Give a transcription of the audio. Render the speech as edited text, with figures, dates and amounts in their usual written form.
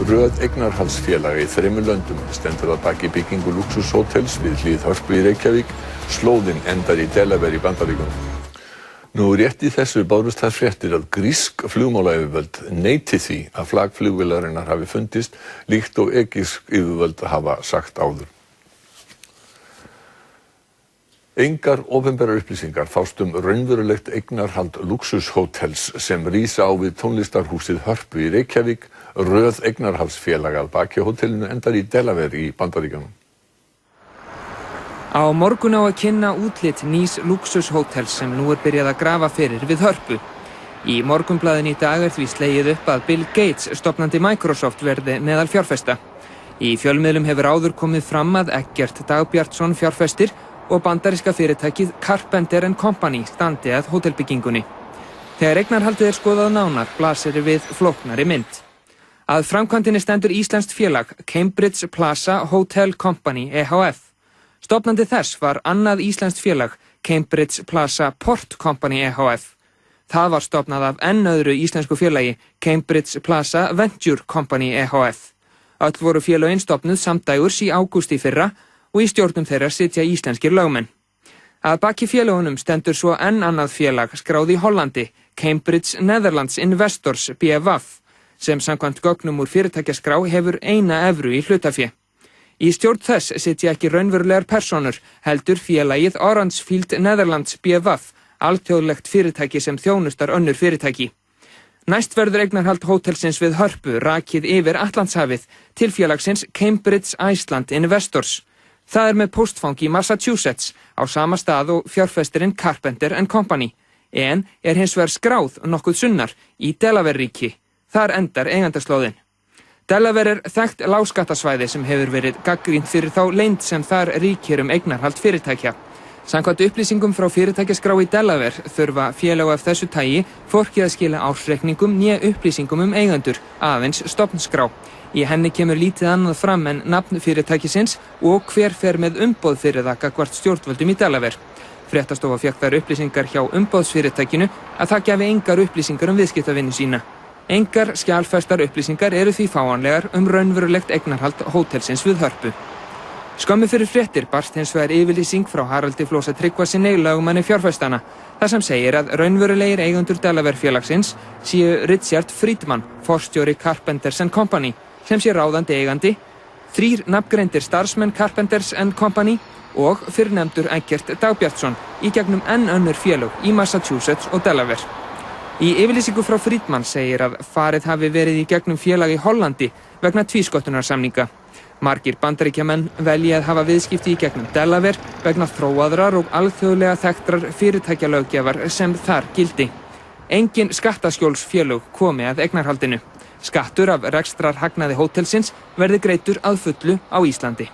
Röð eignarhaldsfélaga í 3 löndum stendur að baki byggingu lúxushótels við hlið Hörpu í Reykjavík. Slóðinn endar í Delaware í Bandaríkjunum. Nú rétt í þessu bárust þær fréttir að grísk flugmálayfirvöld neiti því að flak flugvélarinnar hafi fundist, líkt og egypsk yfirvöld hafa sagt áður. Engar opinberar upplýsingar fást raunverulegt eignarhald lúxushótels sem rísa á við tónlistarhúsið Hörpu í Reykjavík. Röð eignarhaldsfélaga að baki hótelinu endar í Delaware í Bandaríkjunum. Á morgun á að kynna útlit nýs lúxushótels sem nú byrjað að grafa fyrir við Hörpu. Í Morgunblaðinu í dag því slegið upp að Bill Gates, stofnandi Microsoft, verði meðal fjárfesta. Í fjölmiðlum hefur áður komið fram að Eggert Dagbjartsson fjárfestir og bandaríska fyrirtækið Carpenter & Company standi að hótelbyggingunni. Þegar eignarhaldið skoðað nánar blasir við flóknari mynd. Að framkvæmdinni stendur íslenskt félag Cambridge Plaza Hotel Company ehf. Stofnandi þess var annað íslenskt félag Cambridge Plaza Port Company ehf. Það var stofnað af enn öðru íslensku félagi Cambridge Plaza Venture Company ehf. Öll voru félögin stofnuð samdægurs í ágúst í fyrra og í stjórnum þeirra sitja íslenskir lögmenn. Að baki félögunum stendur svo enn annað félag skráð í Hollandi, Cambridge Netherlands Investors BVF, sem samkvæmt gögnum úr fyrirtækjaskrá hefur 1 evru í hlutafé. Í stjórn þess sitja ekki raunverulegar persónur, heldur félagið Orangefield Netherlands BVF, alþjóðlegt fyrirtæki sem þjónustar önnur fyrirtæki. Næst verður eignarhald hótelsins við Hörpu rakið yfir Atlantshafið til félagsins Cambridge Iceland Investors. Það með póstfang í Massachusetts á sama stað og fjárfestirinn Carpenter & Company, en hins vegar skráð nokkuð sunnar í Delaware-ríki. Þar endar eigendaslóðin. Delaware þekkt lágskattasvæði sem hefur verið gagnrýnt fyrir þá leynd sem þar ríkir eignarhald fyrirtækja. Samkvæmt upplýsingum frá fyrirtækjaskrá í Delaware þurfa félög af þessu tagi hvorki að skila ársreikningum né upplýsingum eigendur, aðeins stofnskrá. Í henni kemur lítið annað fram en nafn fyrirtækisins og hver fer með umboð fyrir það gagnvart stjórnvöldum í Delaware. Fréttastofa fékk þær upplýsingar hjá umboðsfyrirtækinu að það gefi engar upplýsingar viðskiptavinnu sína. Engar skjalfestar upplýsingar eru því fáanlegar raunverulegt eignarhald hótelsins við Hörpu. Skömmu fyrir fréttir barst hins vegar yfirlýsing frá Haraldi Flosa Tryggvasyni, lögmanni fjárfestana, þar sem segir að raunverulegir eigendur Delaware félagsins séu Richard Friedman, forstjóri Carpenters & Company, sem sé ráðandi eigandi, 3 nafngreindir starfsmenn Carpenters & Company og fyrrnefndur Eggert Dagbjartsson í gegnum enn önnur félög í Massachusetts og Delaware. Í yfirlýsingu frá Friedman segir að farið hafi verið í gegnum félag í Hollandi vegna tvísköttunarsamninga. Margir Bandaríkjamenn velja að hafa viðskipti í gegnum Delaware vegna þróaðrar og alþjóðlega þekktrar fyrirtækjalöggjafar sem þar gildi. Engin skattaskjólsfélög komi að eignarhaldinu. Skattur af rekstrarhagnaði hótelsins verði greiddur að fullu á Íslandi.